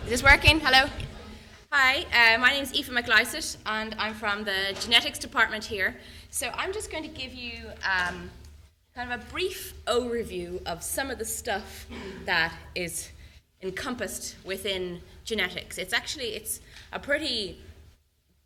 Is this working? Hello? Hi, my name is Aoife McLysett and I'm from the genetics department here. So I'm just going to give you kind of a brief overview of some of the stuff that is encompassed within genetics. It's a pretty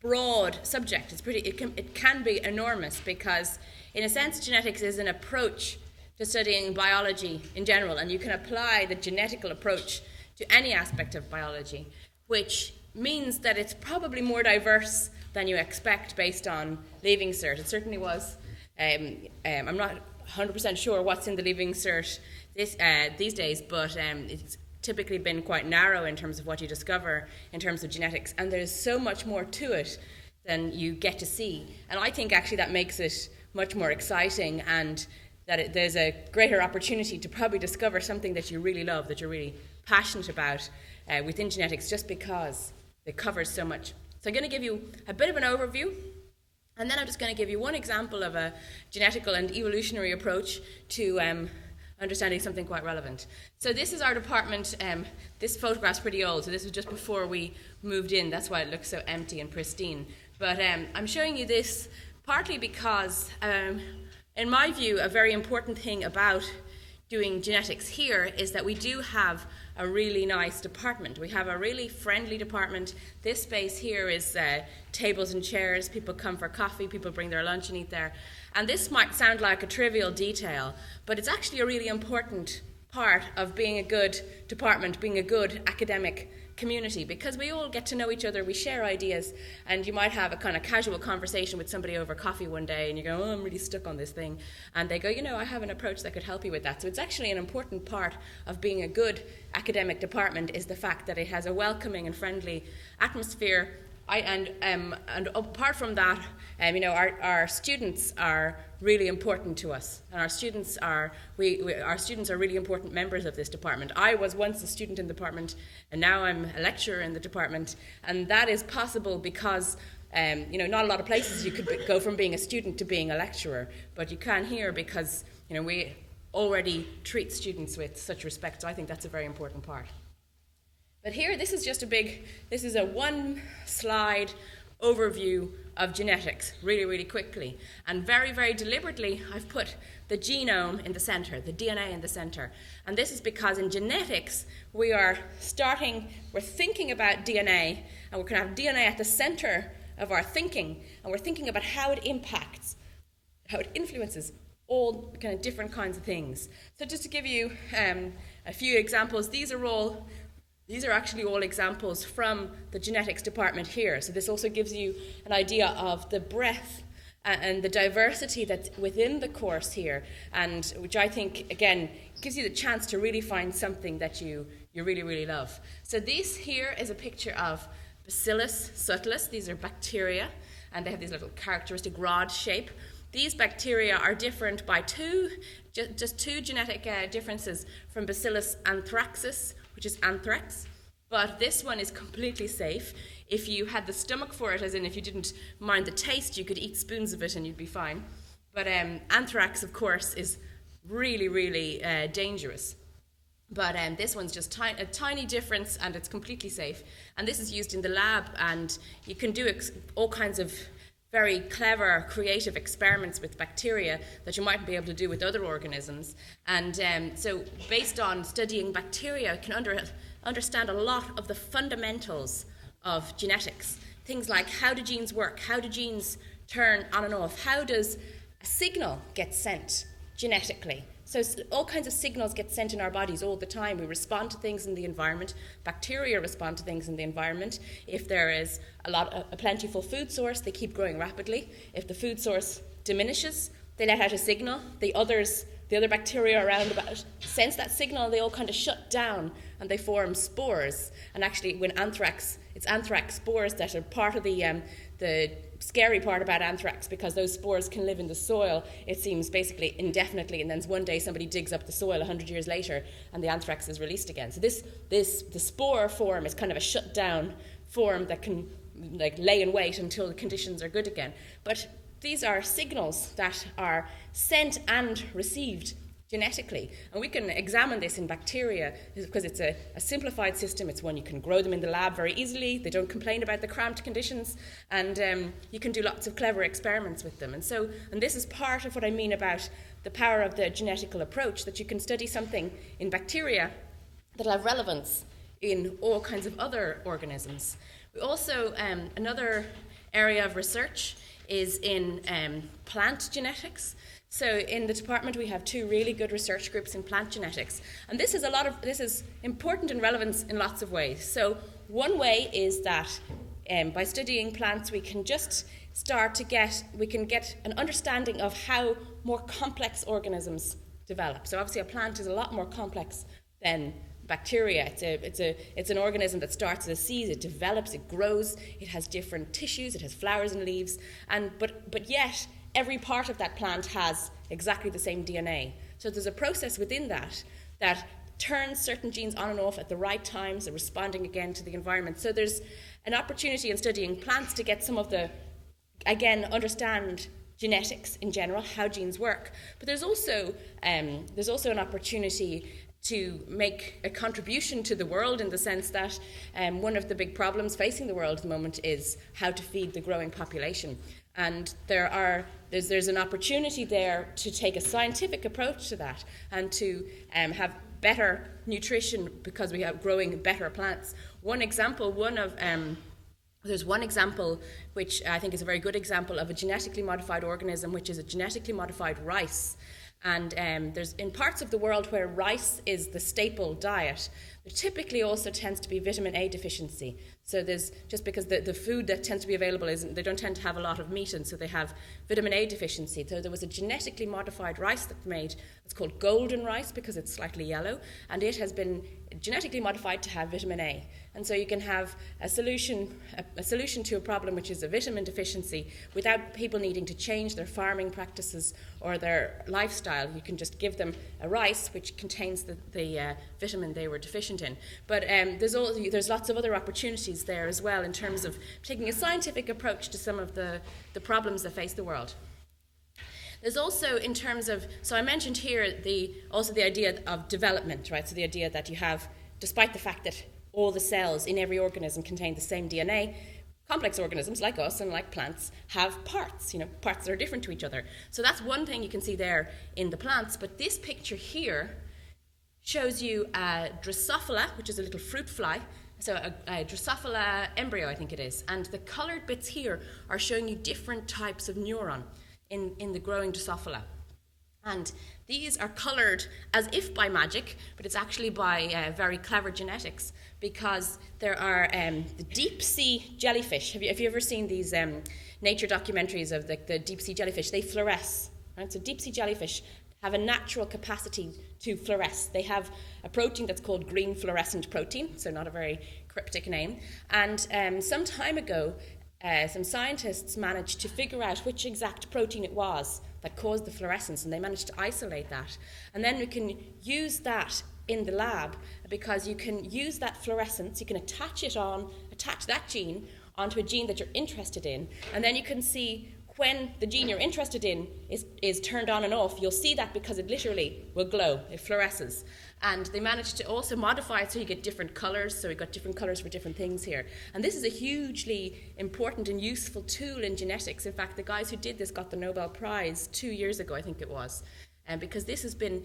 broad subject. It can be enormous because, in a sense, genetics is an approach to studying biology in general, and you can apply the genetical approach to any aspect of biology, which means that it's probably more diverse than you expect based on Leaving Cert. It certainly was. I'm not 100% sure what's in the Leaving Cert these days, but it's typically been quite narrow in terms of what you discover in terms of genetics, and there's so much more to it than you get to see. And I think actually that makes it much more exciting, and that there's a greater opportunity to probably discover something that you really love, that you're really passionate about within genetics, just because it covers so much. So I'm going to give you a bit of an overview, and then I'm just going to give you one example of a genetical and evolutionary approach to understanding something quite relevant. So this is our department. This photograph's pretty old, so this was just before we moved in. That's why it looks so empty and pristine. But I'm showing you this partly because, in my view, a very important thing about doing genetics here is that we do have a really nice department. We have a really friendly department. This space here is tables and chairs. People come for coffee. People bring their lunch and eat there. And this might sound like a trivial detail, but it's actually a really important part of being a good department, being a good academic community, because we all get to know each other, we share ideas, and you might have a kind of casual conversation with somebody over coffee one day and you go, oh, I'm really stuck on this thing, and they go, I have an approach that could help you with that. So it's actually an important part of being a good academic department, is the fact that it has a welcoming and friendly atmosphere. And apart from that, our students are really important to us, and our students are really important members of this department. I was once a student in the department, and now I'm a lecturer in the department, and that is possible because not a lot of places you could go from being a student to being a lecturer, but you can here because we already treat students with such respect. So I think that's a very important part. But here, this is a one-slide overview of genetics, really, really quickly. And very, very deliberately, I've put the genome in the center, the DNA in the center. And this is because in genetics, we're thinking about DNA, and we're going to have DNA at the center of our thinking, and we're thinking about how it impacts, how it influences all kind of different kinds of things. So just to give you a few examples, these are actually all examples from the genetics department here. So this also gives you an idea of the breadth and the diversity that's within the course here, and which I think, again, gives you the chance to really find something that you really, really love. So this here is a picture of Bacillus subtilis. These are bacteria, and they have this little characteristic rod shape. These bacteria are different by just two genetic differences from Bacillus anthracis, which is anthrax, but this one is completely safe. If you had the stomach for it, as in if you didn't mind the taste, you could eat spoons of it and you'd be fine. But anthrax, of course, is really, really dangerous. But this one's just a tiny difference, and it's completely safe. And this is used in the lab, and you can do all kinds of very clever, creative experiments with bacteria that you mightn't be able to do with other organisms. And so based on studying bacteria, you can understand a lot of the fundamentals of genetics. Things like, how do genes work? How do genes turn on and off? How does a signal get sent genetically? So all kinds of signals get sent in our bodies all the time. We respond to things in the environment. Bacteria respond to things in the environment. If there is a plentiful food source, they keep growing rapidly. If the food source diminishes, they let out a signal. The other bacteria around about sense that signal. They all kind of shut down and they form spores. And actually, it's anthrax spores that are part of the scary part about anthrax, because those spores can live in the soil, it seems, basically indefinitely, and then one day somebody digs up the soil 100 years later and the anthrax is released again. So the spore form is kind of a shut down form that can lay in wait until the conditions are good again. But these are signals that are sent and received genetically. And we can examine this in bacteria because it's a simplified system. It's one you can grow them in the lab very easily. They don't complain about the cramped conditions, and you can do lots of clever experiments with them. And this is part of what I mean about the power of the genetical approach, that you can study something in bacteria that'll have relevance in all kinds of other organisms. We also, another area of research is in plant genetics. So in the department we have 2 really good research groups in plant genetics, and this is important and relevant in lots of ways. So one way is that by studying plants we can just get an understanding of how more complex organisms develop. So obviously a plant is a lot more complex than bacteria. It's an organism that starts as a seed, it develops, it grows, it has different tissues, it has flowers and leaves, but yet every part of that plant has exactly the same DNA. So there's a process within that turns certain genes on and off at the right times, and responding again to the environment. So there's an opportunity in studying plants to get some of the, again, understand genetics in general, how genes work. But there's also an opportunity to make a contribution to the world, in the sense that one of the big problems facing the world at the moment is how to feed the growing population. And there's an opportunity there to take a scientific approach to that, and to have better nutrition because we have growing better plants. There's one example which I think is a very good example of a genetically modified organism, which is a genetically modified rice. And there's in parts of the world where rice is the staple diet, there typically also tends to be vitamin A deficiency. So there's, just because the food that tends to be available they don't tend to have a lot of meat, and so they have vitamin A deficiency. So there was a genetically modified rice that's made, it's called golden rice because it's slightly yellow, and it has been genetically modified to have vitamin A. And so you can have a solution to a problem which is a vitamin deficiency without people needing to change their farming practices or their lifestyle. You can just give them a rice which contains the vitamin they were deficient in. But there's lots of other opportunities there as well in terms of taking a scientific approach to some of the problems that face the world. There's also, in terms of, so I mentioned here also the idea of development, right? So the idea that you have, despite the fact that all the cells in every organism contain the same DNA, complex organisms like us and like plants have parts, parts that are different to each other. So that's one thing you can see there in the plants. But this picture here shows you a Drosophila, which is a little fruit fly. So a Drosophila embryo, I think it is. And the coloured bits here are showing you different types of neuron in the growing Drosophila. And these are coloured as if by magic, but it's actually by very clever genetics, because there are the deep sea jellyfish. Have you ever seen these nature documentaries of the deep sea jellyfish? They fluoresce, right? So deep sea jellyfish have a natural capacity to fluoresce. They have a protein that's called green fluorescent protein, so not a very cryptic name. And some time ago, some scientists managed to figure out which exact protein it was that caused the fluorescence, and they managed to isolate that. And then we can use that in the lab, because you can use that fluorescence, you can attach that gene onto a gene that you're interested in, and then you can see when the gene you're interested in is turned on and off. You'll see that because it literally will glow, it fluoresces. And they managed to also modify it so you get different colours, so we've got different colours for different things here. And this is a hugely important and useful tool in genetics. In fact, the guys who did this got the Nobel Prize 2 years ago, I think it was, because this has been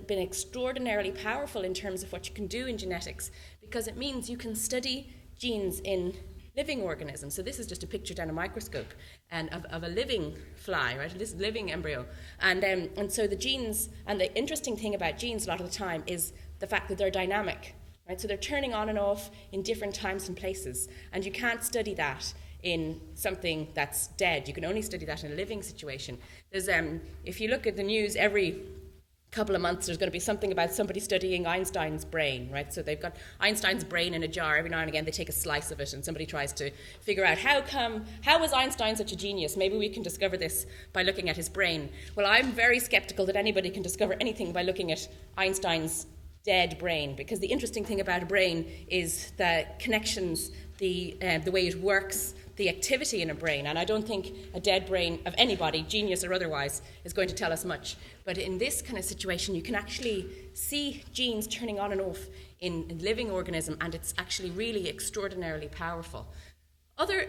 extraordinarily powerful in terms of what you can do in genetics, because it means you can study genes in living organisms. So this is just a picture down a microscope and of a living fly, right? This living embryo. And so the genes, and the interesting thing about genes a lot of the time is the fact that they're dynamic, right? So they're turning on and off in different times and places, and you can't study that in something that's dead. You can only study that in a living situation. There's if you look at the news every couple of months, there's going to be something about somebody studying Einstein's brain, right? So they've got Einstein's brain in a jar. Every now and again they take a slice of it, and somebody tries to figure out how was Einstein such a genius? Maybe we can discover this by looking at his brain. Well, I'm very skeptical that anybody can discover anything by looking at Einstein's dead brain, because the interesting thing about a brain is the connections, the way it works, the activity in a brain. And I don't think a dead brain of anybody, genius or otherwise, is going to tell us much. But in this kind of situation, you can actually see genes turning on and off in a living organism, and it's actually really extraordinarily powerful. Other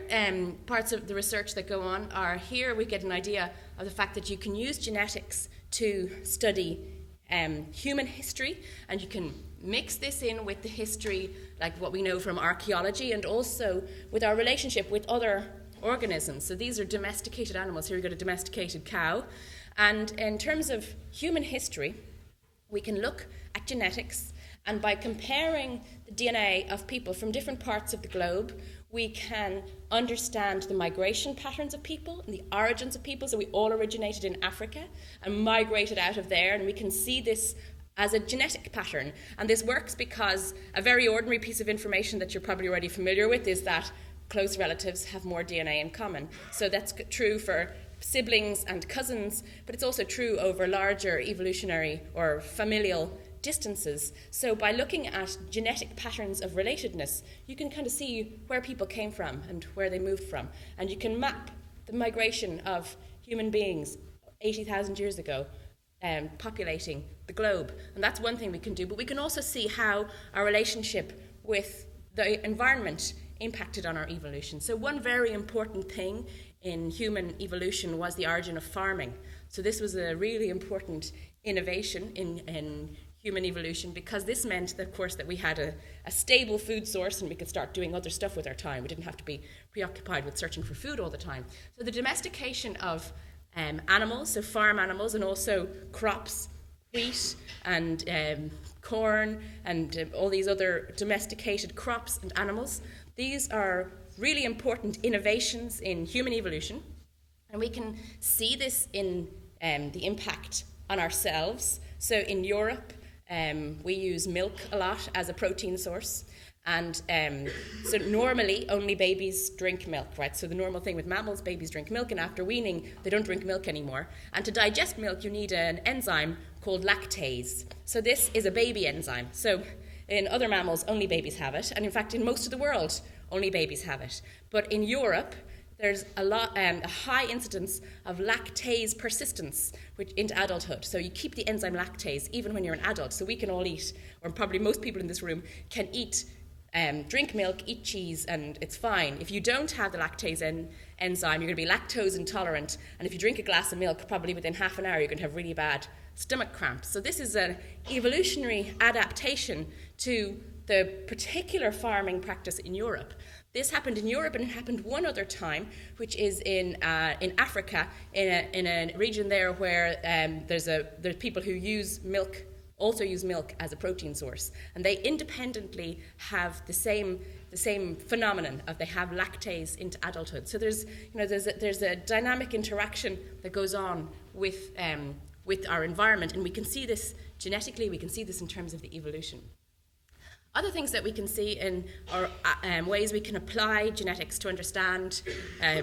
parts of the research that go on are here we get an idea of the fact that you can use genetics to study human history, and you can mix this in with the history, like what we know from archaeology, and also with our relationship with other organisms. So these are domesticated animals. Here we've got a domesticated cow. And in terms of human history, we can look at genetics, and by comparing the DNA of people from different parts of the globe, we can understand the migration patterns of people and the origins of people. So we all originated in Africa and migrated out of there, and we can see this as a genetic pattern. And this works because a very ordinary piece of information that you're probably already familiar with is that close relatives have more DNA in common. So that's true for siblings and cousins, but it's also true over larger evolutionary or familial distances. So by looking at genetic patterns of relatedness, you can kind of see where people came from and where they moved from. And you can map the migration of human beings 80,000 years ago populating the globe. And that's one thing we can do. But we can also see how our relationship with the environment impacted on our evolution. So one very important thing in human evolution was the origin of farming. So this was a really important innovation in human evolution, because this meant, that, of course, that we had a stable food source and we could start doing other stuff with our time. We didn't have to be preoccupied with searching for food all the time. So the domestication of animals, so farm animals, and also crops, wheat and corn and all these other domesticated crops and animals, these are really important innovations in human evolution. And we can see this in the impact on ourselves. So in Europe, we use milk a lot as a protein source. And so normally only babies drink milk, right? So the normal thing with mammals, babies drink milk, and after weaning, they don't drink milk anymore. And to digest milk, you need an enzyme called lactase. So this is a baby enzyme. So in other mammals, only babies have it. And in fact, in most of the world, only babies have it. But in Europe, there's a high incidence of lactase persistence into adulthood. So you keep the enzyme lactase even when you're an adult. So we can all eat, or probably most people in this room can eat, drink milk, eat cheese, and it's fine. If you don't have the lactase enzyme, you're going to be lactose intolerant. And if you drink a glass of milk, probably within half an hour, you're going to have really bad stomach cramps. So this is an evolutionary adaptation to the particular farming practice in Europe. This happened in Europe, and it happened one other time, which is in Africa, in a region there where there's people who also use milk as a protein source, and they independently have the same phenomenon of they have lactase into adulthood. So there's a dynamic interaction that goes on with our environment, and we can see this genetically. We can see this in terms of the evolution. Other things that we can see are ways we can apply genetics to understand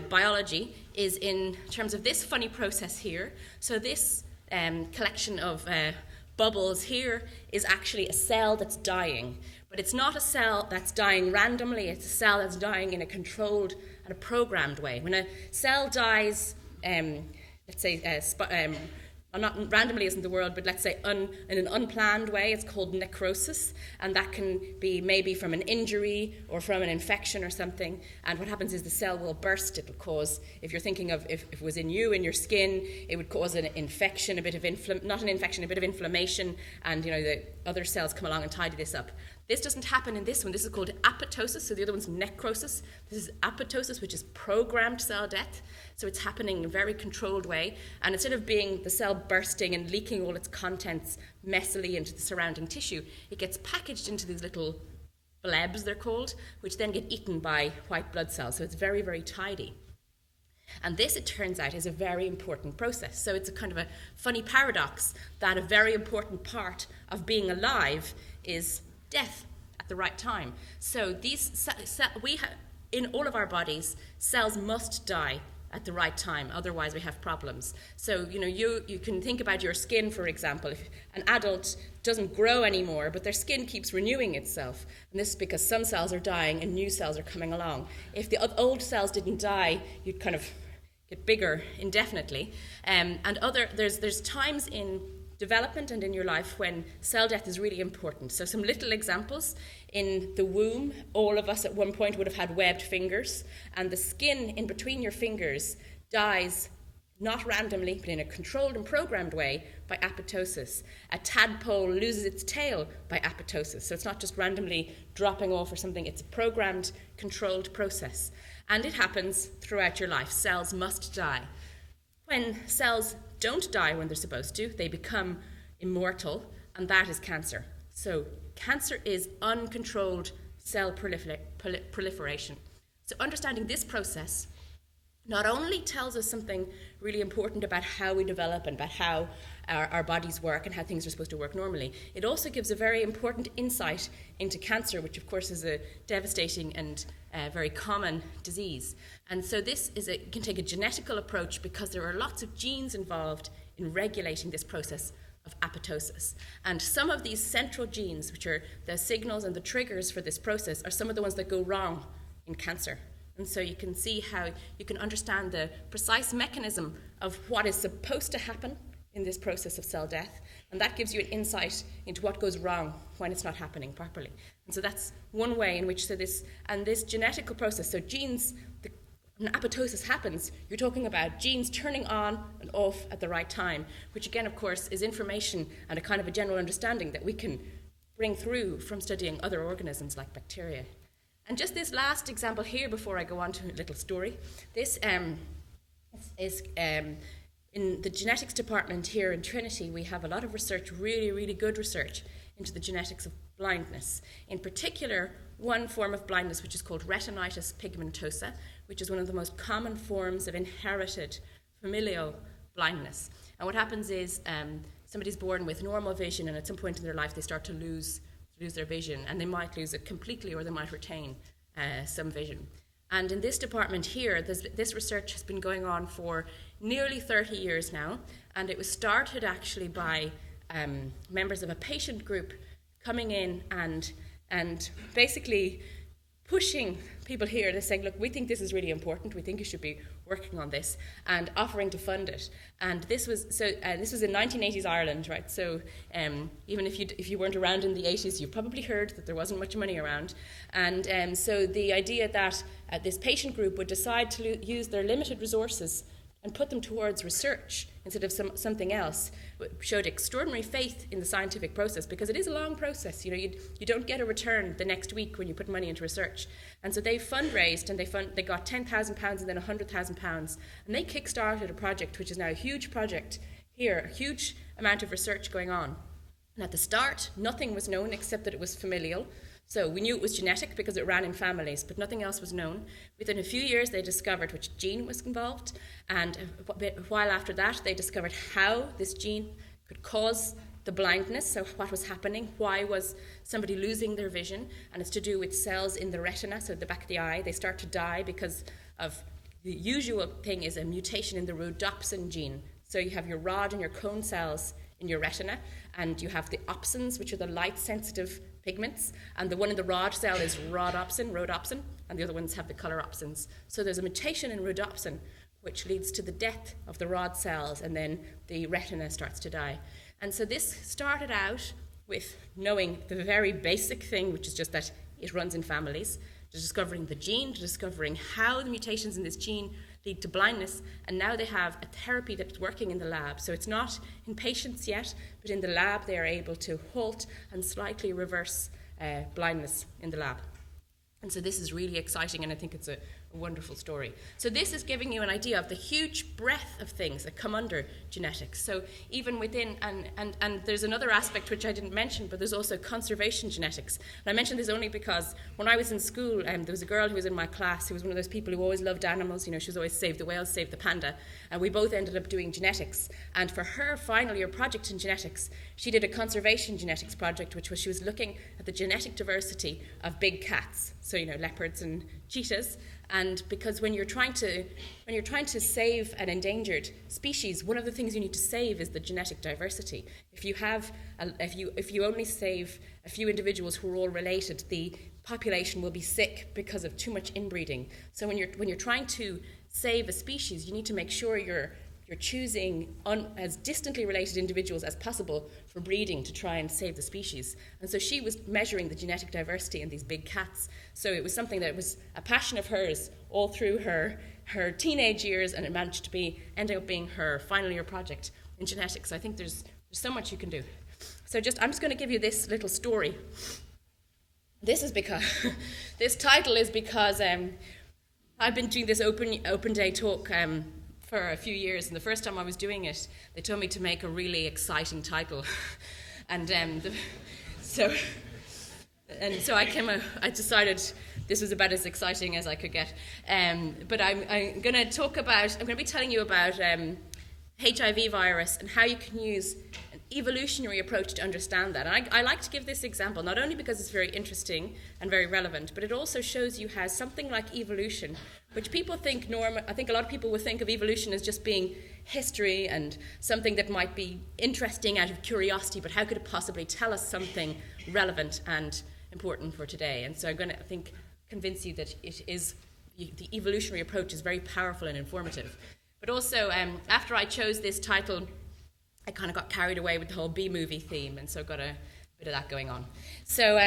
biology is in terms of this funny process here. So this collection of bubbles here is actually a cell that's dying. But it's not a cell that's dying randomly. It's a cell that's dying in a controlled and a programmed way. When a cell dies, let's say, not randomly isn't the word, but let's say in an unplanned way, it's called necrosis, and that can be maybe from an injury or from an infection or something. And what happens is the cell will burst. It will cause, if you're thinking of if it was in your skin, it would cause an infection, a bit of inflammation, and the other cells come along and tidy this up. This doesn't happen in this one. This is called apoptosis, so the other one's necrosis. This is apoptosis, which is programmed cell death. So it's happening in a very controlled way. And instead of being the cell bursting and leaking all its contents messily into the surrounding tissue, it gets packaged into these little blebs, they're called, which then get eaten by white blood cells. So it's very, very tidy. And this, it turns out, is a very important process. So it's a kind of a funny paradox that a very important part of being alive is death at the right time. So these in all of our bodies, cells must die at the right time, otherwise we have problems. So, you can think about your skin, for example. If an adult doesn't grow anymore, but their skin keeps renewing itself, and this is because some cells are dying and new cells are coming along. If the old cells didn't die, you'd kind of get bigger indefinitely. There's times in development and in your life when cell death is really important. So some little examples. In the womb, all of us at one point would have had webbed fingers, and the skin in between your fingers dies not randomly, but in a controlled and programmed way by apoptosis. A tadpole loses its tail by apoptosis. So it's not just randomly dropping off or something, it's a programmed, controlled process. And it happens throughout your life. Cells must die. When cells don't die when they're supposed to, they become immortal, and that is cancer. So cancer is uncontrolled cell proliferation. So understanding this process not only tells us something really important about how we develop and about how our bodies work and how things are supposed to work normally, it also gives a very important insight into cancer, which of course is a devastating and very common disease. And so you can take a genetical approach because there are lots of genes involved in regulating this process of apoptosis. And some of these central genes, which are the signals and the triggers for this process, are some of the ones that go wrong in cancer. And so you can see how you can understand the precise mechanism of what is supposed to happen in this process of cell death, and that gives you an insight into what goes wrong when it's not happening properly. And so that's one way in which this genetical process, so genes, when apoptosis happens, you're talking about genes turning on and off at the right time, which again, of course, is information and a kind of a general understanding that we can bring through from studying other organisms like bacteria. And just this last example here before I go on to a little story. This is in the genetics department here in Trinity. We have a lot of research, really, really good research into the genetics of blindness. In particular, one form of blindness which is called Retinitis Pigmentosa, which is one of the most common forms of inherited familial blindness. And what happens is somebody's born with normal vision, and at some point in their life they start to lose their vision, and they might lose it completely or they might retain some vision. And in this department here, this research has been going on for nearly 30 years now, and it was started actually by members of a patient group coming in and basically pushing people here to say, look, we think this is really important, we think you should be working on this, and offering to fund it. And this was in 1980s Ireland, right? So even if you weren't around in the 80s, you probably heard that there wasn't much money around. And so the idea that this patient group would decide to use their limited resources and put them towards research instead of something else showed extraordinary faith in the scientific process, because it is a long process. You don't get a return the next week when you put money into research. And so they fundraised, and they got £10,000 and then £100,000, and they kick-started a project which is now a huge project here, a huge amount of research going on. And at the start, nothing was known except that it was familial. So we knew it was genetic because it ran in families, but nothing else was known. Within a few years, they discovered which gene was involved, and a while after that, they discovered how this gene could cause the blindness, so what was happening, why was somebody losing their vision, and it's to do with cells in the retina, so the back of the eye. They start to die because of the usual thing is a mutation in the rhodopsin gene. So you have your rod and your cone cells in your retina, and you have the opsins, which are the light-sensitive pigments, and the one in the rod cell is rhodopsin, and the other ones have the color opsins. So there's a mutation in rhodopsin, which leads to the death of the rod cells, and then the retina starts to die. And so this started out with knowing the very basic thing, which is just that it runs in families, to discovering the gene, to discovering how the mutations in this gene lead to blindness, and now they have a therapy that's working in the lab. So it's not in patients yet, but in the lab they are able to halt and slightly reverse blindness in the lab. And so this is really exciting, and I think it's a wonderful story. So this is giving you an idea of the huge breadth of things that come under genetics. So even within, and there's another aspect which I didn't mention, but there's also conservation genetics. And I mention this only because when I was in school, there was a girl who was in my class who was one of those people who always loved animals. She was always save the whales, save the panda. And we both ended up doing genetics. And for her final year project in genetics, she did a conservation genetics project, which was she was looking at the genetic diversity of big cats. So, leopards and cheetahs, and because when you're trying to save an endangered species, one of the things you need to save is the genetic diversity. If you only save a few individuals who are all related, the population will be sick because of too much inbreeding. So when you're trying to save a species, you need to make sure you're choosing as distantly related individuals as possible for breeding to try and save the species. And so she was measuring the genetic diversity in these big cats. So it was something that was a passion of hers all through her teenage years, and it managed to ending up being her final year project in genetics. So I think there's so much you can do. So I'm just going to give you this little story. This title is because I've been doing this open day talk for a few years, and the first time I was doing it, they told me to make a really exciting title, and so I decided this was about as exciting as I could get. But I'm going to be telling you about HIV virus and how you can use an evolutionary approach to understand that. And I like to give this example, not only because it's very interesting and very relevant, but it also shows you how something like evolution, which people think I think a lot of people would think of evolution as just being history and something that might be interesting out of curiosity, but how could it possibly tell us something relevant and important for today? And so I'm going to, convince you that the evolutionary approach is very powerful and informative. But also, after I chose this title, I kind of got carried away with the whole B-movie theme, and so got a bit of that going on. So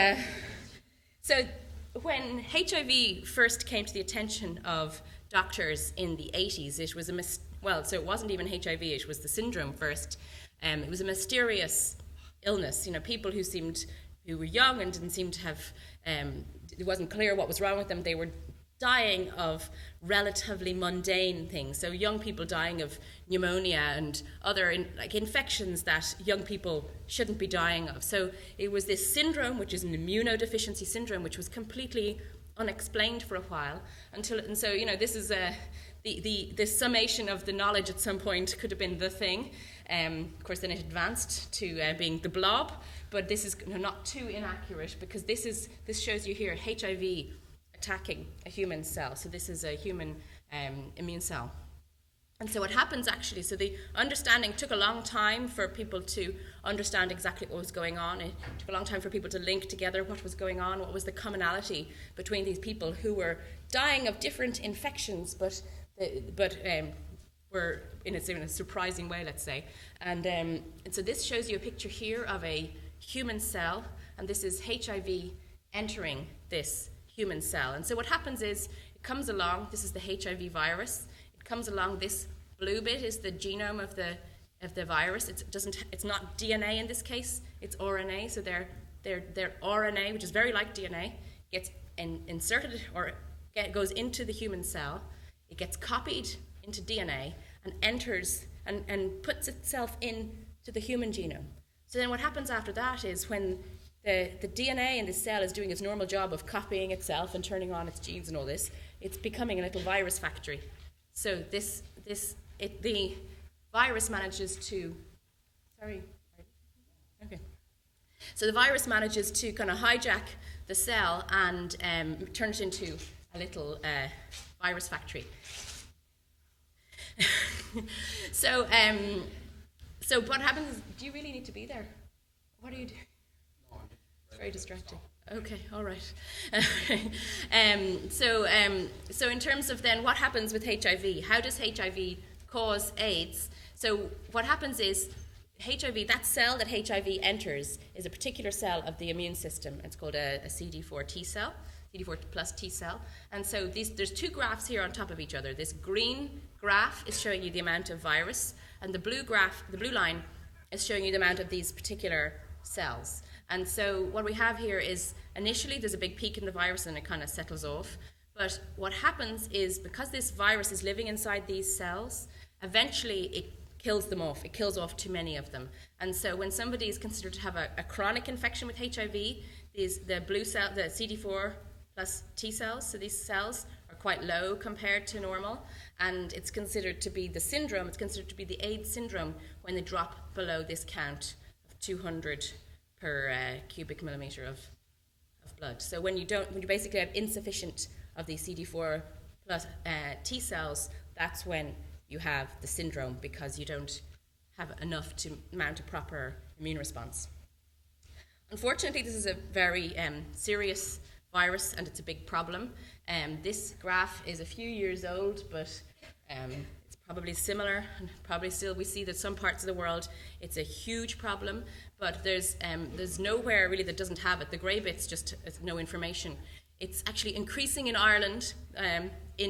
when HIV first came to the attention of doctors in the 80s, it was so it wasn't even HIV, it was the syndrome first. It was a mysterious illness. People who were young and didn't seem to have, it wasn't clear what was wrong with them. They were dying of relatively mundane things. So young people dying of pneumonia and other infections that young people shouldn't be dying of. So it was this syndrome, which is an immunodeficiency syndrome, which was completely unexplained for a while this is the summation of the knowledge at some point could have been the thing. Of course, then it advanced to being the blob, but this is not too inaccurate, because this shows you here HIV attacking a human cell. So this is a human immune cell. And so what happens actually, so the understanding took a long time for people to understand exactly what was going on. It took a long time for people to link together what was going on, what was the commonality between these people who were dying of different infections, but were in a surprising way, let's say. And so this shows you a picture here of a human cell, and this is HIV entering this human cell. And so what happens is, it comes along, this is the HIV virus, it comes along, this blue bit is the genome of the virus. It's not DNA in this case, it's RNA. So their RNA, which is very like DNA, gets inserted or goes into the human cell. It gets copied into DNA and enters and puts itself into the human genome. So then what happens after that is, when the DNA in the cell is doing its normal job of copying itself and turning on its genes and all this, it's becoming a little virus factory. So the virus manages to, So the virus manages to kind of hijack the cell and turn it into a little virus factory. So what happens is, do you really need to be there? What do you do? It's very distracting. Okay, all right. So in terms of then what happens with HIV, how does HIV cause AIDS? So what happens is, HIV, that cell that HIV enters, is a particular cell of the immune system. It's called a CD4 T cell, CD4 plus T cell. And so there's two graphs here on top of each other. This green graph is showing you the amount of virus, and the blue line is showing you the amount of these particular cells. And so what we have here is, initially there's a big peak in the virus and it kind of settles off. But what happens is, because this virus is living inside these cells, eventually it kills them off. It kills off too many of them. And so when somebody is considered to have a chronic infection with HIV, the blue cell, the CD4 plus T cells, so these cells are quite low compared to normal, and it's considered to be the syndrome, it's considered to be the AIDS syndrome when they drop below this count of 200 per cubic millimeter of blood. So when you basically have insufficient of the CD4 plus T cells, that's when you have the syndrome, because you don't have enough to mount a proper immune response. Unfortunately, this is a very serious virus, and it's a big problem. This graph is a few years old, but it's probably similar, and probably still we see that some parts of the world it's a huge problem, but there's nowhere really that doesn't have it. The grey bit's just no information. It's actually increasing in Ireland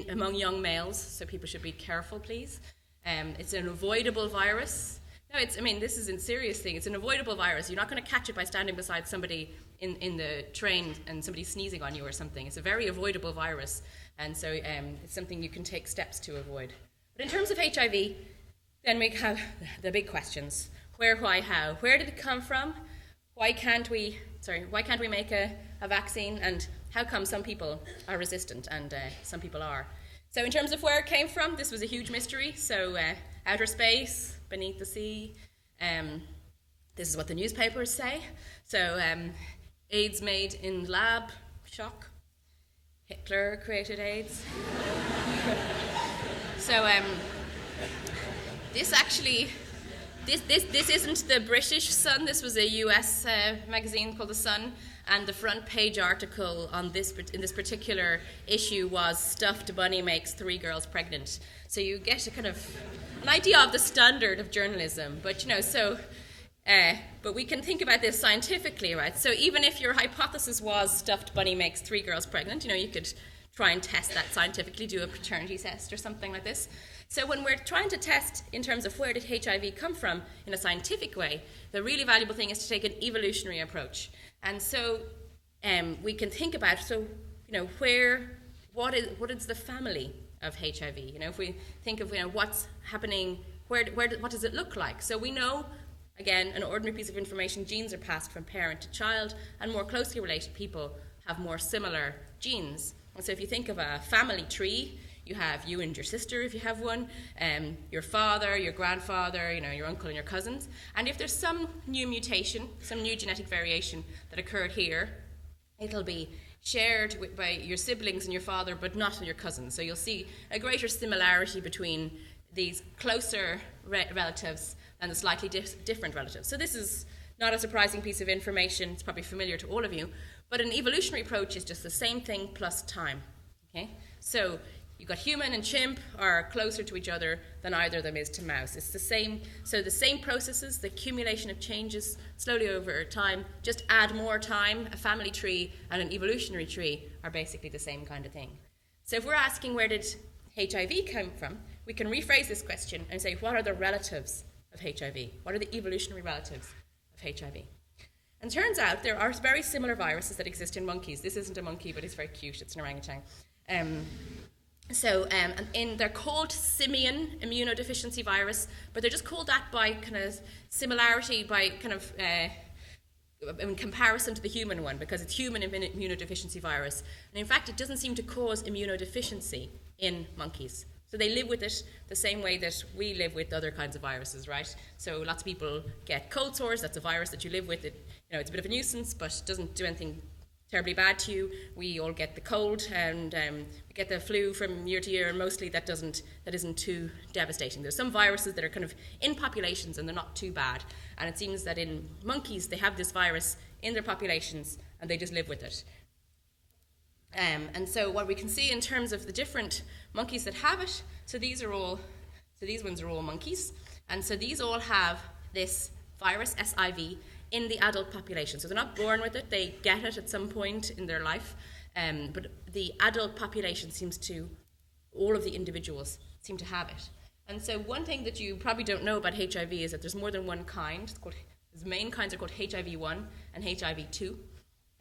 among young males, so people should be careful, please. It's an avoidable virus. No, this is a serious thing. It's an avoidable virus. You're not going to catch it by standing beside somebody in the train and somebody sneezing on you or something. It's a very avoidable virus, and so it's something you can take steps to avoid. But in terms of HIV, then we have the big questions. Where, why, how? Where did it come from? Why can't we make a vaccine? And how come some people are resistant and some people are? So in terms of where it came from, this was a huge mystery. So outer space, beneath the sea. This is what the newspapers say. So AIDS made in lab, shock. Hitler created AIDS. So this isn't the British Sun. This was a US magazine called The Sun, and the front page article on in this particular issue was "Stuffed Bunny Makes 3 Girls Pregnant." So you get a kind of an idea of the standard of journalism, but but we can think about this scientifically, right? So even if your hypothesis was stuffed bunny makes 3 girls pregnant, you could try and test that scientifically, do a paternity test or something like this. So when we're trying to test in terms of where did HIV come from in a scientific way, the really valuable thing is to take an evolutionary approach. And so we can think about, what is the family of HIV? If we think of what's happening, what does it look like? So we know, again, an ordinary piece of information, genes are passed from parent to child, and more closely related people have more similar genes. And so if you think of a family tree, you have you and your sister, if you have one, your father, your grandfather, your uncle and your cousins. And if there's some new mutation, some new genetic variation that occurred here, it'll be shared by your siblings and your father, but not your cousins. So you'll see a greater similarity between these closer relatives and the slightly different relatives. So this is not a surprising piece of information. It's probably familiar to all of you. But an evolutionary approach is just the same thing plus time. Okay? So you've got human and chimp are closer to each other than either of them is to mouse. It's the same. So the same processes, the accumulation of changes slowly over time, just add more time. A family tree and an evolutionary tree are basically the same kind of thing. So if we're asking where did HIV come from, we can rephrase this question and say, what are the relatives of HIV? What are the evolutionary relatives of HIV? And turns out there are very similar viruses that exist in monkeys. This isn't a monkey, but it's very cute. It's an orangutan. They're called simian immunodeficiency virus, but they're just called that by kind of similarity, by kind of in comparison to the human one, because it's human immunodeficiency virus. And in fact, it doesn't seem to cause immunodeficiency in monkeys. So they live with it the same way that we live with other kinds of viruses, right? So lots of people get cold sores. That's a virus that you live with. It's a bit of a nuisance, but doesn't do anything terribly bad to you. We all get the cold, and we get the flu from year to year, and mostly that isn't too devastating. There's some viruses that are kind of in populations, and they're not too bad. And it seems that in monkeys, they have this virus in their populations, and they just live with it. And so what we can see in terms of the different monkeys that have it, these ones are all monkeys, and so these all have this virus, SIV, in the adult population. So they're not born with it, they get it at some point in their life, but the adult population all of the individuals seem to have it. And so one thing that you probably don't know about HIV is that there's more than one kind. The main kinds are called HIV-1 and HIV-2.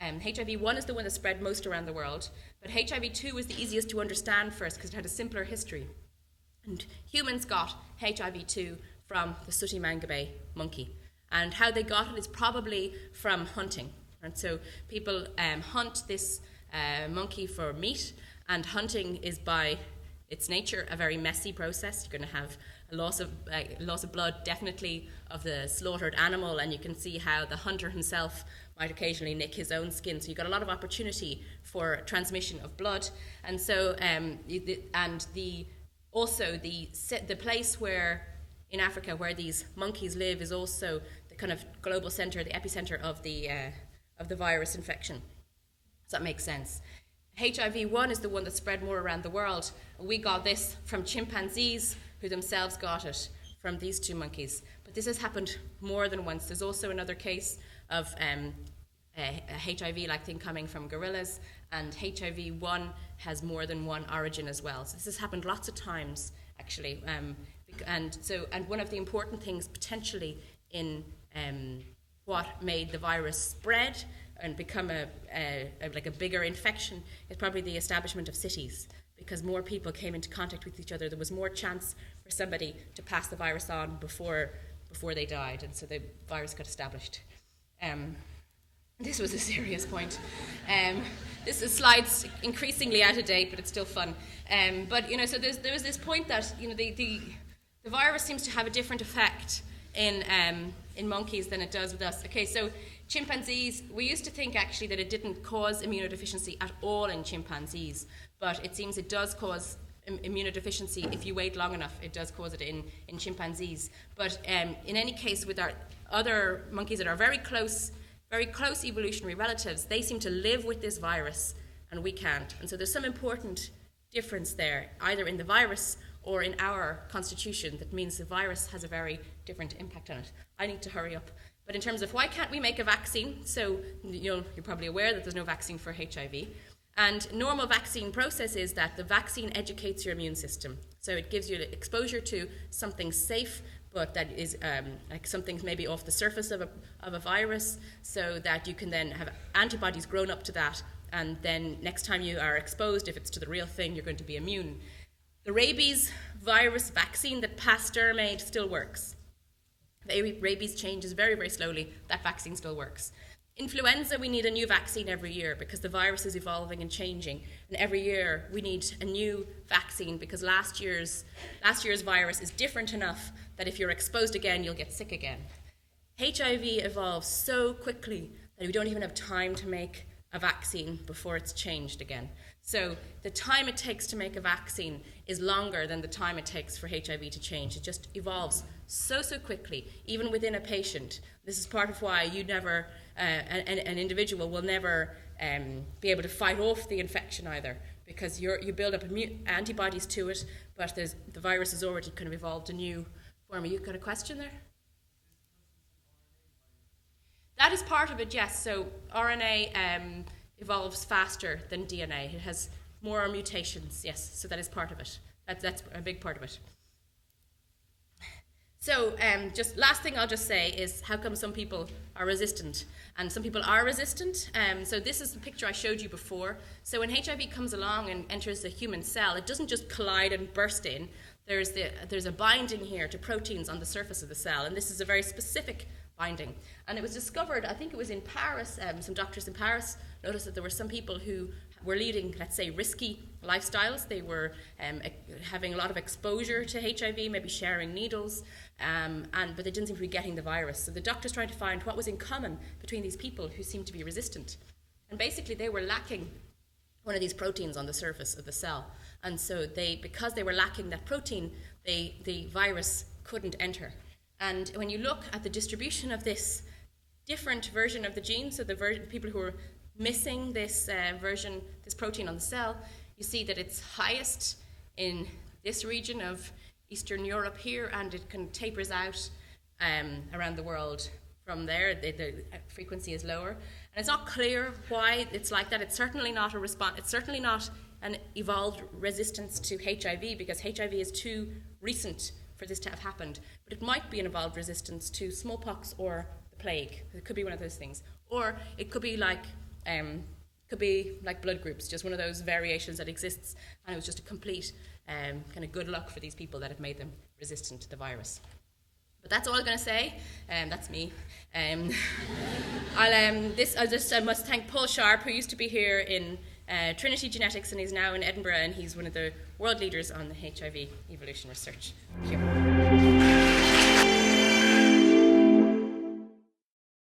HIV-1 is the one that spread most around the world, but HIV-2 was the easiest to understand first because it had a simpler history. And humans got HIV-2 from the sooty mangabe monkey. And how they got it is probably from hunting. And so people hunt this monkey for meat, and hunting is by its nature a very messy process. You're going to have a loss of blood, definitely, of the slaughtered animal, and you can see how the hunter himself might occasionally nick his own skin. So you've got a lot of opportunity for transmission of blood. And so, also the place where in Africa where these monkeys live is also the kind of global center, the epicenter of the virus infection. Does that make sense? HIV-1 is the one that spread more around the world. We got this from chimpanzees who themselves got it from these two monkeys. But this has happened more than once. There's also another case of a HIV-like thing coming from gorillas, and HIV-1 has more than one origin as well. So this has happened lots of times, actually. And one of the important things potentially in what made the virus spread and become a bigger infection is probably the establishment of cities. Because more people came into contact with each other, there was more chance for somebody to pass the virus on before they died, and so the virus got established. This was a serious point. This slide's increasingly out of date, but it's still fun. But so there was this point that the virus seems to have a different effect in monkeys than it does with us. Okay, so chimpanzees, we used to think actually that it didn't cause immunodeficiency at all in chimpanzees, but it seems it does cause immunodeficiency if you wait long enough. It does cause it in chimpanzees. But in any case, with our other monkeys that are very close evolutionary relatives, they seem to live with this virus and we can't. And so there's some important difference there, either in the virus or in our constitution, that means the virus has a very different impact on it. I need to hurry up. But in terms of why can't we make a vaccine, so you're probably aware that there's no vaccine for HIV. And normal vaccine process is that the vaccine educates your immune system. So it gives you exposure to something safe, but that is like something maybe off the surface of a virus, so that you can then have antibodies grown up to that, and then next time you are exposed, if it's to the real thing, you're going to be immune. The rabies virus vaccine that Pasteur made still works. Rabies changes very, very slowly. That vaccine still works. Influenza, we need a new vaccine every year because the virus is evolving and changing. And every year we need a new vaccine because last year's virus is different enough that if you're exposed again, you'll get sick again. HIV evolves so quickly that we don't even have time to make a vaccine before it's changed again. So the time it takes to make a vaccine is longer than the time it takes for HIV to change. It just evolves so quickly, even within a patient. This is part of why you never, an individual will never be able to fight off the infection either, because you build up antibodies to it, but the virus has already kind of evolved a new form. You got a question there? That is part of it, yes. So RNA evolves faster than DNA. It has more mutations, yes. So that is part of it. That's a big part of it. So just last thing I'll just say is how come some people are resistant? And some people are resistant. So this is the picture I showed you before. So when HIV comes along and enters the human cell, it doesn't just collide and burst in. There's a binding here to proteins on the surface of the cell, and this is a very specific binding. And it was discovered, I think it was in Paris, some doctors in Paris noticed that there were some people who were leading, let's say, risky lifestyles. They were having a lot of exposure to HIV, maybe sharing needles, but they didn't seem to be getting the virus. So the doctors tried to find what was in common between these people who seemed to be resistant. And basically they were lacking one of these proteins on the surface of the cell. And so because they were lacking that protein, the virus couldn't enter. And when you look at the distribution of this different version of the gene, so the people who are missing this this protein on the cell, you see that it's highest in this region of Eastern Europe here, and it kind of tapers out around the world from there. The frequency is lower. And it's not clear why it's like that. It's certainly not a response. It's certainly not an evolved resistance to HIV, because HIV is too recent for this to have happened. But it might be an evolved resistance to smallpox or the plague. It could be one of those things. Or it could be like blood groups, just one of those variations that exists, and it was just a complete kind of good luck for these people that it made them resistant to the virus. But that's all I'm going to say. That's me. I must thank Paul Sharp, who used to be here in Trinity Genetics, and he's now in Edinburgh, and he's one of the world leaders on the HIV evolution research. Thank you.